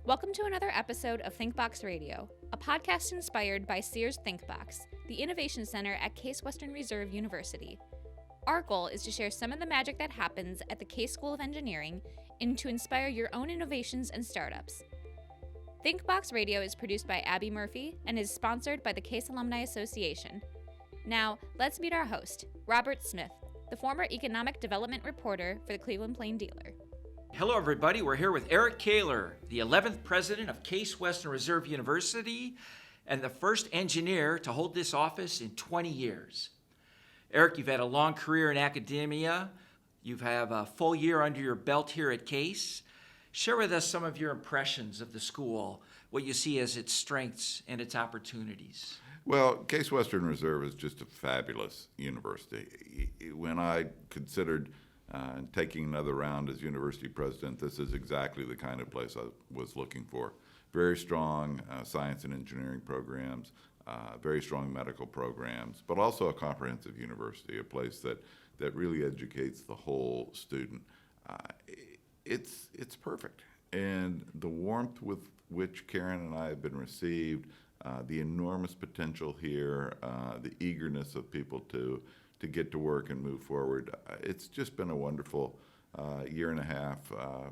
Welcome to another episode of ThinkBox Radio, a podcast inspired by Sears ThinkBox, the innovation center at Case Western Reserve University. Our goal is to share some of the magic that happens at the Case School of Engineering and to inspire your own innovations and startups. ThinkBox Radio is produced by Abby Murphy and is sponsored by the Case Alumni Association. Now, let's meet our host, Robert Smith, the former economic development reporter for the Cleveland Plain Dealer. Hello, everybody. We're here with Eric Kaler, the 11th president of Case Western Reserve University and the first engineer to hold this office in 20 years. Eric, you've had a long career in academia. You have a full year under your belt here at Case. Share with us some of your impressions of the school, what you see as its strengths and its opportunities. Well, Case Western Reserve is just a fabulous university. When I considered taking another round as university president, this is exactly the kind of place I was looking for. Very strong science and engineering programs, very strong medical programs, but also a comprehensive university, a place that really educates the whole student. It's perfect. And the warmth with which Karen and I have been received, the enormous potential here, the eagerness of people to get to work and move forward. It's just been a wonderful year and a half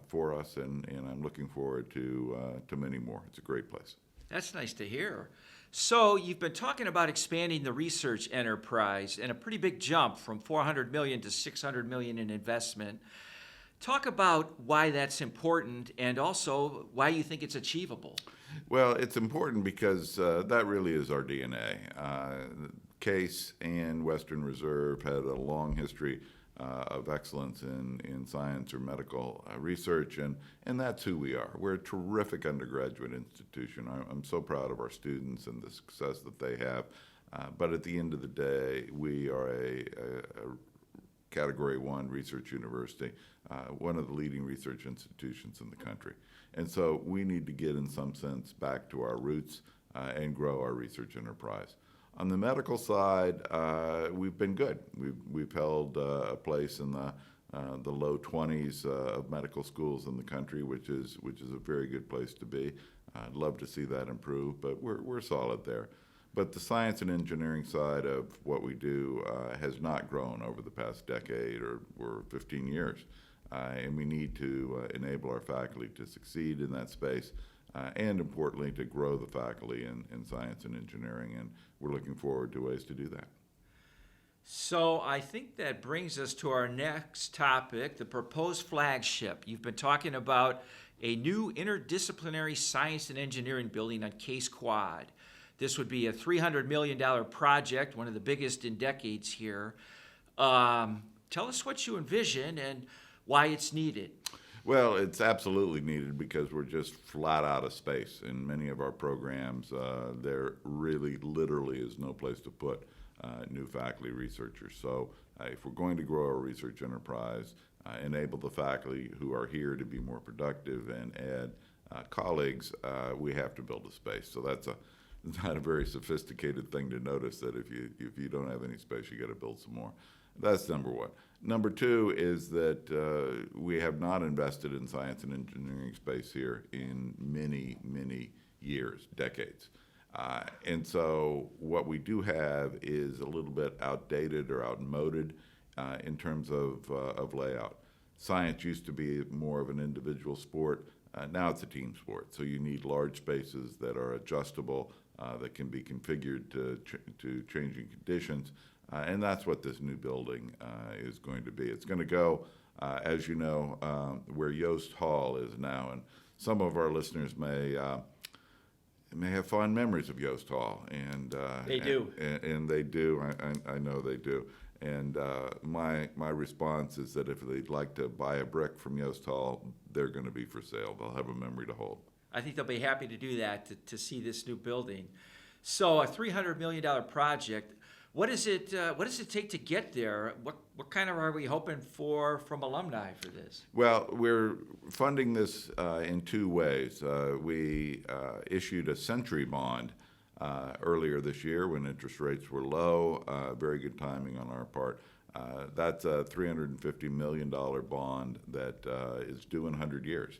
for us, and I'm looking forward to many more. It's a great place. That's nice to hear. So you've been talking about expanding the research enterprise and a pretty big jump from $400 million to $600 million in investment. Talk about why that's important and also why you think it's achievable. Well, it's important because that really is our DNA. Case and Western Reserve had a long history of excellence in science or medical research, and that's who we are. We're a terrific undergraduate institution. I'm so proud of our students and the success that they have, but at the end of the day, we are a Category 1 research university, one of the leading research institutions in the country. And so we need to get, in some sense, back to our roots and grow our research enterprise. On the medical side, we've been good. We've held a place in the low 20s of medical schools in the country, which is a very good place to be. I'd love to see that improve, but we're solid there. But the science and engineering side of what we do has not grown over the past decade or 15 years. And we need to enable our faculty to succeed in that space and, importantly, to grow the faculty in science and engineering. And we're looking forward to ways to do that. So I think that brings us to our next topic, the proposed flagship. You've been talking about a new interdisciplinary science and engineering building on Case Quad. This would be a $300 million project, one of the biggest in decades here. Tell us what you envision and why it's needed. Well, it's absolutely needed because we're just flat out of space. In many of our programs, there really literally is no place to put new faculty researchers. So if we're going to grow our research enterprise, enable the faculty who are here to be more productive and add colleagues, we have to build a space. So that's not a very sophisticated thing to notice that if you don't have any space, you got to build some more. That's number one. Number two is that we have not invested in science and engineering space here in many, many years, decades. And so what we do have is a little bit outdated or outmoded in terms of layout. Science used to be more of an individual sport. Now it's a team sport. So you need large spaces that are adjustable, that can be configured to changing conditions. And that's what this new building is going to be. It's going to go, as you know, where Yost Hall is now. And some of our listeners may have fond memories of Yost Hall. And they do. And they do. I know they do. And my response is that if they'd like to buy a brick from Yost Hall, they're going to be for sale. They'll have a memory to hold. I think they'll be happy to do that, to see this new building. So a $300 million project. What does it take to get there? What kind of are we hoping for from alumni for this? Well, we're funding this in two ways. We issued a century bond earlier this year when interest rates were low. Very good timing on our part. That's a $350 million bond that is due in 100 years.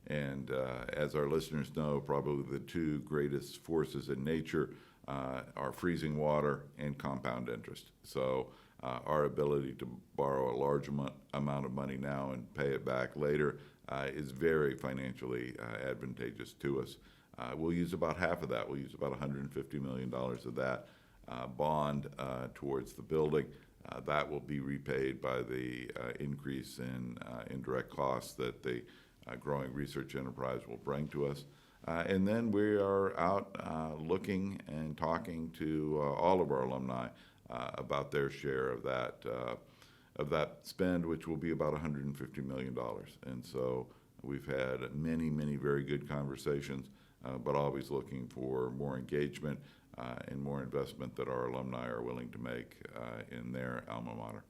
And as our listeners know, probably the two greatest forces in nature are freezing water and compound interest. So our ability to borrow a large amount of money now and pay it back later is very financially advantageous to us. We'll use about half of that. We'll use about $150 million of that bond towards the building. That will be repaid by the increase in indirect costs that the growing research enterprise will bring to us. And then we are out looking and talking to all of our alumni about their share of that spend, which will be about $150 million. And so we've had many, many very good conversations, but always looking for more engagement and more investment that our alumni are willing to make in their alma mater.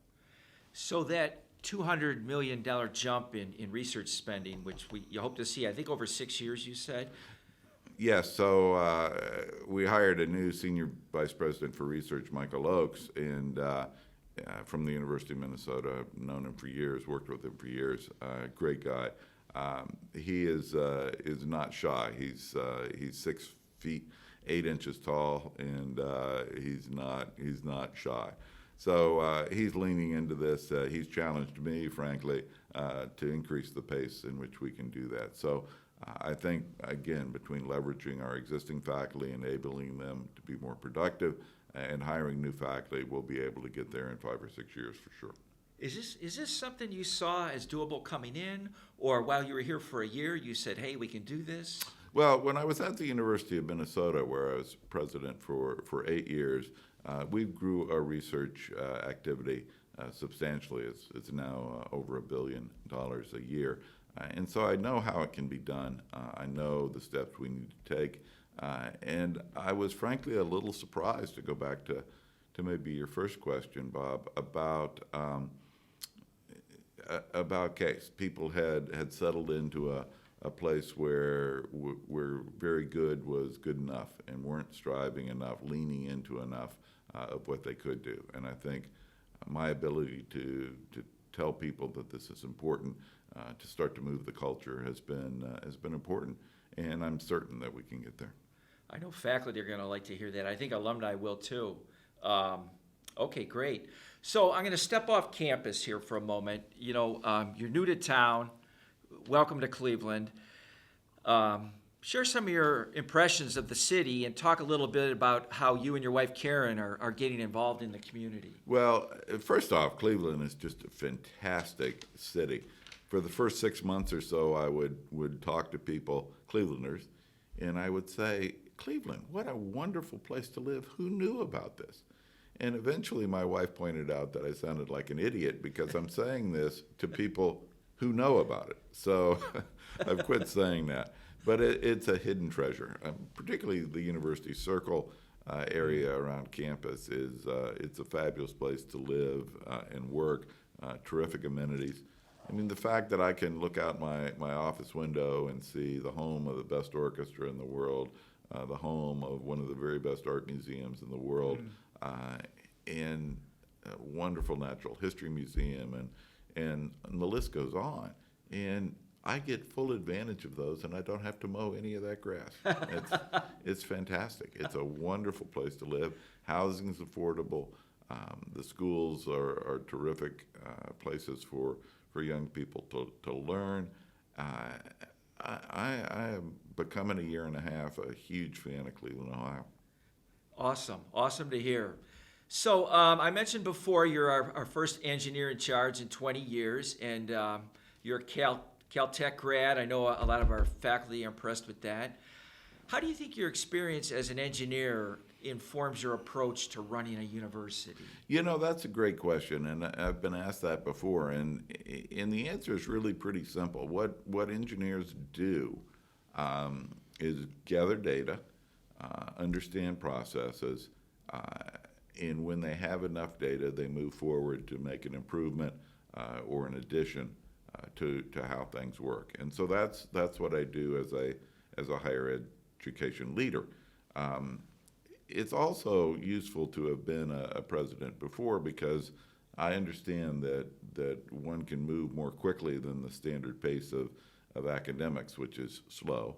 So that $200 million jump in research spending, which you hope to see, I think over 6 years, you said? Yes, so we hired a new senior vice president for research, Michael Oakes, and from the University of Minnesota. I've known him for years, worked with him for years. Great guy. He is not shy. He's 6 feet 8 inches tall, and he's not shy. So he's leaning into this. He's challenged me, frankly, to increase the pace in which we can do that. So I think, again, between leveraging our existing faculty, enabling them to be more productive, and hiring new faculty, we'll be able to get there in 5 or 6 years for sure. Is this something you saw as doable coming in, or while you were here for a year, you said, hey, we can do this? Well, when I was at the University of Minnesota, where I was president for 8 years, we grew our research activity substantially. It's now over $1 billion a year. And so I know how it can be done. I know the steps we need to take. And I was frankly a little surprised, to go back to maybe your first question, Bob, about Case. People had settled into a place where very good was good enough and weren't striving enough, leaning into enough of what they could do. And I think my ability to tell people that this is important, to start to move the culture, has been important, and I'm certain that we can get there. I know faculty are going to like to hear that. I think alumni will too. Okay, great. So I'm going to step off campus here for a moment. You know, you're new to town. Welcome to Cleveland. Share some of your impressions of the city and talk a little bit about how you and your wife Karen are getting involved in the community. Well, first off, Cleveland is just a fantastic city. For the first 6 months or so, I would talk to people, Clevelanders, and I would say, Cleveland, what a wonderful place to live. Who knew about this? And eventually my wife pointed out that I sounded like an idiot because I'm saying this to people who know about it. So I've quit saying that. But it's a hidden treasure. Particularly the University Circle area around campus it's a fabulous place to live and work, terrific amenities. I mean, the fact that I can look out my office window and see the home of the best orchestra in the world, the home of one of the very best art museums in the world, and a wonderful natural history museum, and the list goes on. And I get full advantage of those, and I don't have to mow any of that grass. It's fantastic. It's a wonderful place to live. Housing's affordable. The schools are terrific places for young people to learn. I am becoming, a year and a half, a huge fan of Cleveland, Ohio. Awesome to hear. So I mentioned before you're our first engineer in charge in 20 years, and you're a Caltech grad. I know a lot of our faculty are impressed with that. How do you think your experience as an engineer informs your approach to running a university? You know, that's a great question, and I've been asked that before, and the answer is really pretty simple. What engineers do is gather data, understand processes, and when they have enough data, they move forward to make an improvement or an addition to how things work. And so that's what I do as a higher education leader. It's also useful to have been a president before, because I understand that one can move more quickly than the standard pace of of academics, which is slow.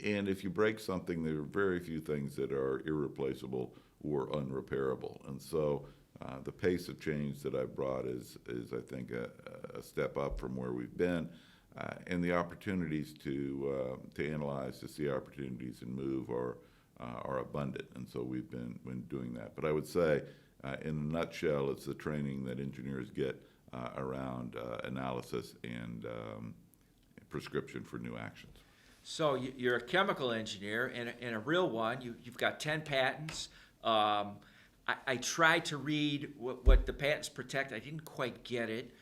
And if you break something, there are very few things that are irreplaceable or unrepairable. And so the pace of change that I've brought is I think, a step up from where we've been. And the opportunities to analyze, to see opportunities and move are abundant. And so we've been doing that. But I would say, in a nutshell, it's the training that engineers get around analysis and prescription for new actions. So you're a chemical engineer and a real one. You've got 10 patents. I tried to read what the patents protect. I didn't quite get it.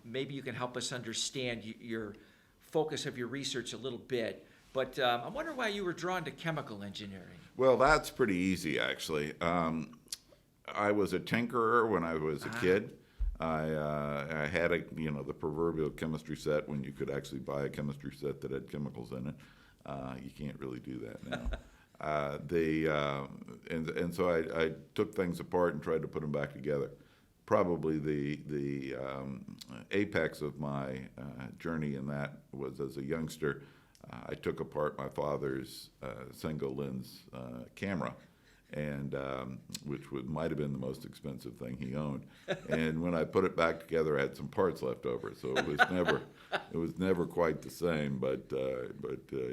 Maybe you can help us understand your focus of your research a little bit. But I'm wondering why you were drawn to chemical engineering. Well, that's pretty easy, actually. I was a tinkerer when I was a kid. I had the proverbial chemistry set when you could actually buy a chemistry set that had chemicals in it. You can't really do that now. And so I took things apart and tried to put them back together. Probably the apex of my journey in that was as a youngster. I took apart my father's single lens camera, and which might have been the most expensive thing he owned. And when I put it back together, I had some parts left over, so it was never quite the same. But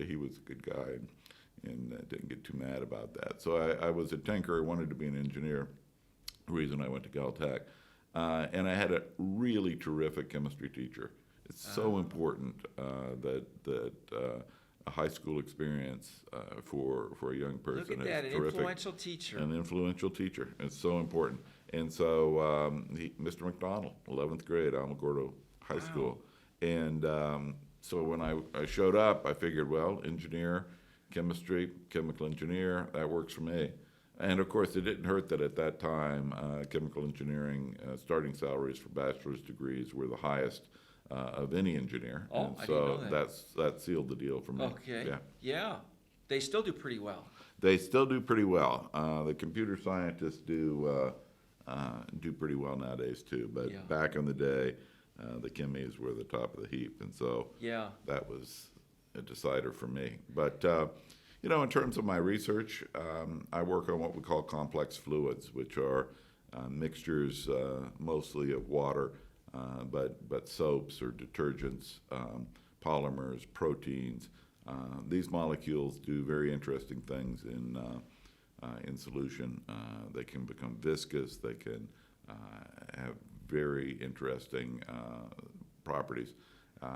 he was a good guy, and didn't get too mad about that. So I was a tinkerer, wanted to be an engineer. The reason I went to Caltech, and I had a really terrific chemistry teacher. It's so important that a high school experience for a young person. Look at that, is an terrific. influential teacher. An influential teacher. It's so important. And so Mr. McDonald, 11th grade, Alamogordo High School. And so when I showed up, I figured, well, engineer, chemistry, chemical engineer, that works for me. And of course, it didn't hurt that at that time, chemical engineering starting salaries for bachelor's degrees were the highest of any engineer. Oh, and I so didn't know that sealed the deal for me. Okay. Yeah. They still do pretty well. They still do pretty well. The computer scientists do pretty well nowadays too. But back in the day, the chemies were the top of the heap, and so that was a decider for me. But in terms of my research, I work on what we call complex fluids, which are mixtures mostly of water, but soaps or detergents, polymers, proteins. These molecules do very interesting things in solution. They can become viscous. They can have very interesting properties.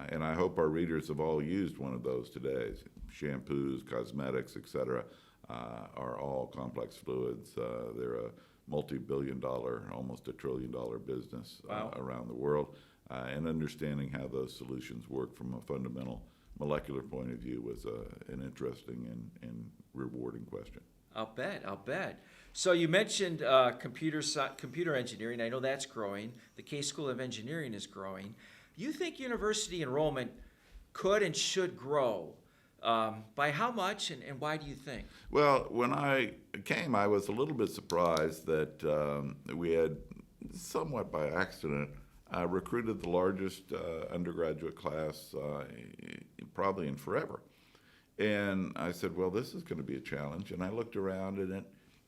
And I hope our readers have all used one of those today. Shampoos, cosmetics, etc., are all complex fluids. They're a multi-billion-dollar, almost $1 trillion business around the world. And understanding how those solutions work from a fundamental molecular point of view was an interesting and rewarding question. I'll bet. So you mentioned computer engineering. I know that's growing. The Case School of Engineering is growing. You think university enrollment could and should grow? By how much, and why do you think? Well, when I came, I was a little bit surprised that we had, somewhat by accident, recruited the largest undergraduate class probably in forever. And I said, well, this is going to be a challenge. And I looked around, and it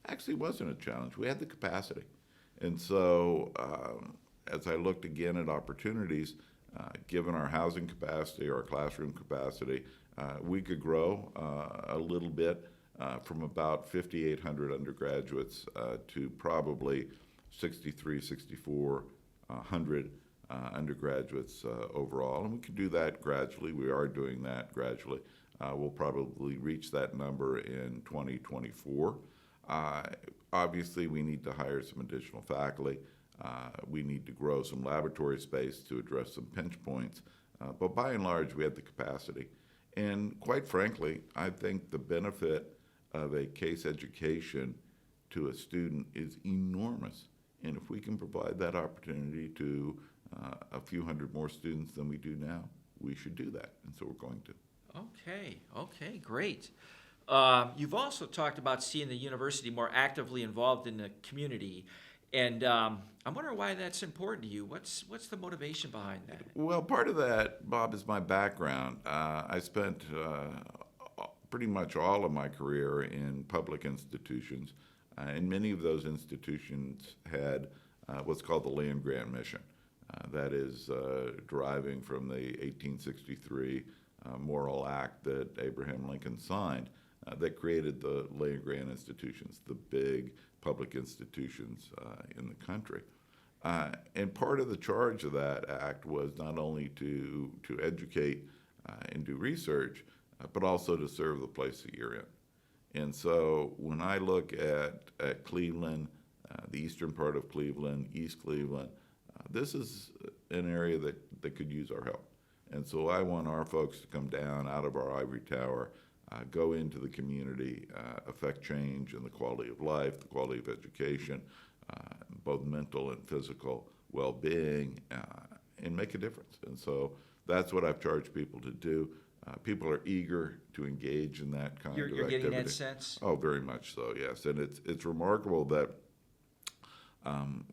actually wasn't a challenge. We had the capacity. And so as I looked again at opportunities, given our housing capacity, our classroom capacity, we could grow a little bit from about 5,800 undergraduates to probably 6,400 undergraduates overall. And we can do that gradually. We are doing that gradually. We'll probably reach that number in 2024. Obviously, we need to hire some additional faculty. We need to grow some laboratory space to address some pinch points. But by and large, we have the capacity. And quite frankly, I think the benefit of a case education to a student is enormous. And if we can provide that opportunity to a few hundred more students than we do now, we should do that. And so we're going to. Okay, great. You've also talked about seeing the university more actively involved in the community. And I'm wondering why that's important to you. What's the motivation behind that? Well, part of that, Bob, is my background. I spent pretty much all of my career in public institutions, and many of those institutions had what's called the land grant mission. That is deriving from the 1863 Moral Act that Abraham Lincoln signed that created the land grant institutions, the big public institutions in the country. And part of the charge of that act was not only to educate and do research, but also to serve the place that you're in. And so when I look at Cleveland, the eastern part of Cleveland, East Cleveland, this is an area that could use our help. And so I want our folks to come down out of our ivory tower, go into the community, affect change in the quality of life, the quality of education, both mental and physical well-being, and make a difference. And so that's what I've charged people to do. People are eager to engage in that kind of activity. You're getting that sense? Oh, very much so, yes. And it's remarkable that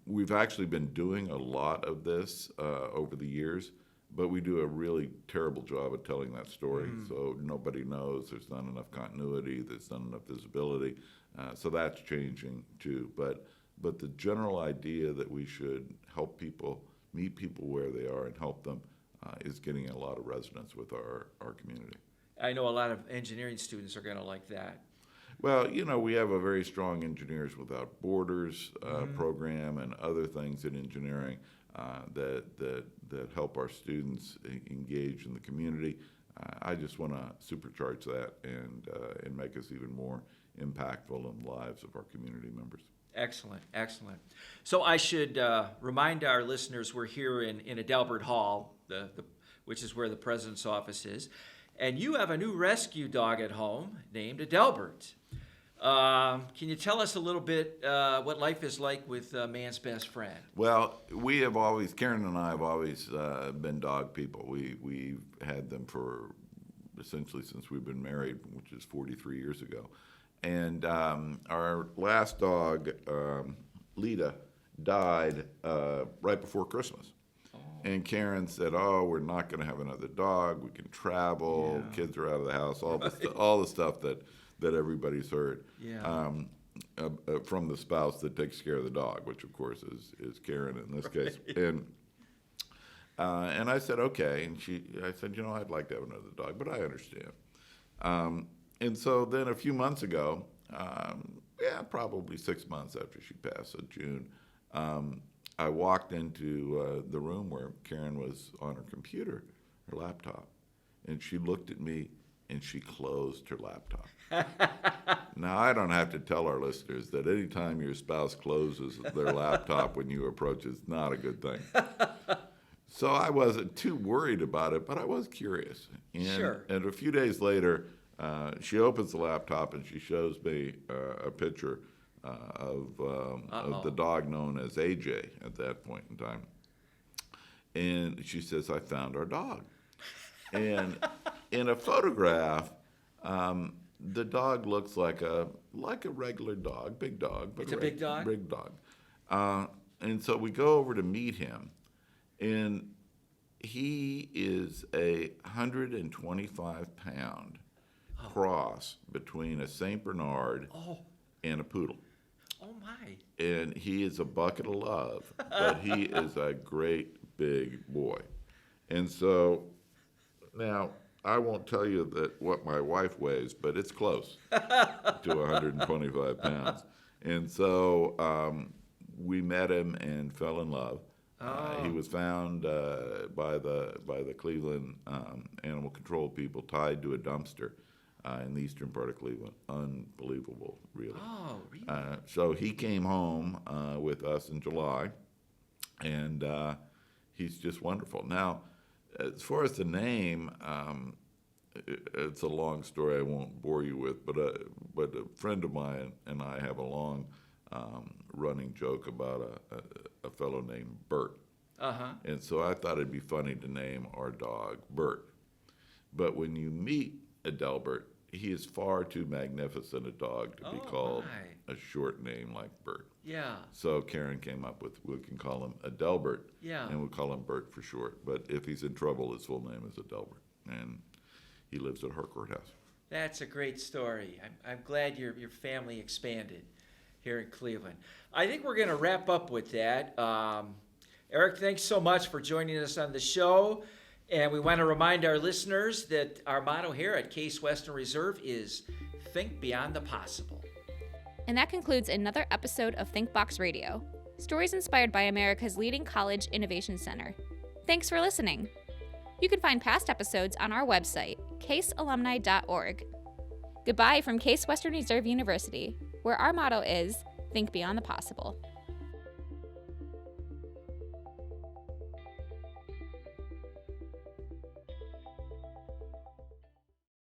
we've actually been doing a lot of this over the years, but we do a really terrible job of telling that story. So nobody knows. There's not enough continuity. There's not enough visibility. So that's changing too. But the general idea that we should help people, meet people where they are and help them is getting a lot of resonance with our community. I know a lot of engineering students are going to like that. Well, you know, we have a very strong Engineers Without Borders program and other things in engineering that help our students engage in the community. I just want to supercharge that and make us even more impactful in the lives of our community members. Excellent, excellent. So I should remind our listeners we're here in Adelbert Hall, which is where the president's office is, and you have a new rescue dog at home named Adelbert. Can you tell us a little bit what life is like with man's best friend? Well, Karen and I have always been dog people. We've had them for essentially since we've been married, which is 43 years ago. And our last dog, Lita, died right before Christmas. And Karen said, "Oh, we're not going to have another dog. We can travel. Yeah. Kids are out of the house. All the stuff that everybody's heard from the spouse that takes care of the dog, which of course is Karen in this case." And I said, "Okay." And I said, "You know, I'd like to have another dog, but I understand." And so then a few months ago, probably 6 months after she passed, in June, I walked into the room where Karen was on her computer, her laptop, and she looked at me and she closed her laptop. Now, I don't have to tell our listeners that anytime your spouse closes their laptop when you approach, it's not a good thing. So I wasn't too worried about it, but I was curious. Sure. And a few days later, she opens the laptop and she shows me a picture of the dog known as AJ at that point in time. And she says, "I found our dog." And in a photograph, the dog looks like a regular dog, big dog. But it's a big dog? Big dog. And so we go over to meet him, and he is a 125-pound cross between a St. Bernard and a poodle. Oh, my. And he is a bucket of love, but he is a great big boy. And so now, I won't tell you what my wife weighs, but it's close to 125 pounds. And so we met him and fell in love. He was found by the Cleveland animal control people tied to a dumpster in the eastern part of Cleveland. Unbelievable, really. Oh, really? So he came home with us in July, and he's just wonderful. Now, as far as the name, it's a long story I won't bore you with, but a friend of mine and I have a long running joke about a fellow named Bert. Uh-huh. And so I thought it'd be funny to name our dog Bert. But when you meet Adelbert, he is far too magnificent a dog to be called my. a short name like Bert. Yeah. So Karen came up with, we can call him Adelbert, Yeah. and we'll call him Bert for short. But if he's in trouble, his full name is Adelbert, and he lives at Harcourt House. That's a great story. I'm glad your family expanded here in Cleveland. I think we're going to wrap up with that. Eric, thanks so much for joining us on the show. And we want to remind our listeners that our motto here at Case Western Reserve is Think Beyond the Possible. And that concludes another episode of ThinkBox Radio, stories inspired by America's leading college innovation center. Thanks for listening. You can find past episodes on our website, casealumni.org. Goodbye from Case Western Reserve University, where our motto is Think Beyond the Possible.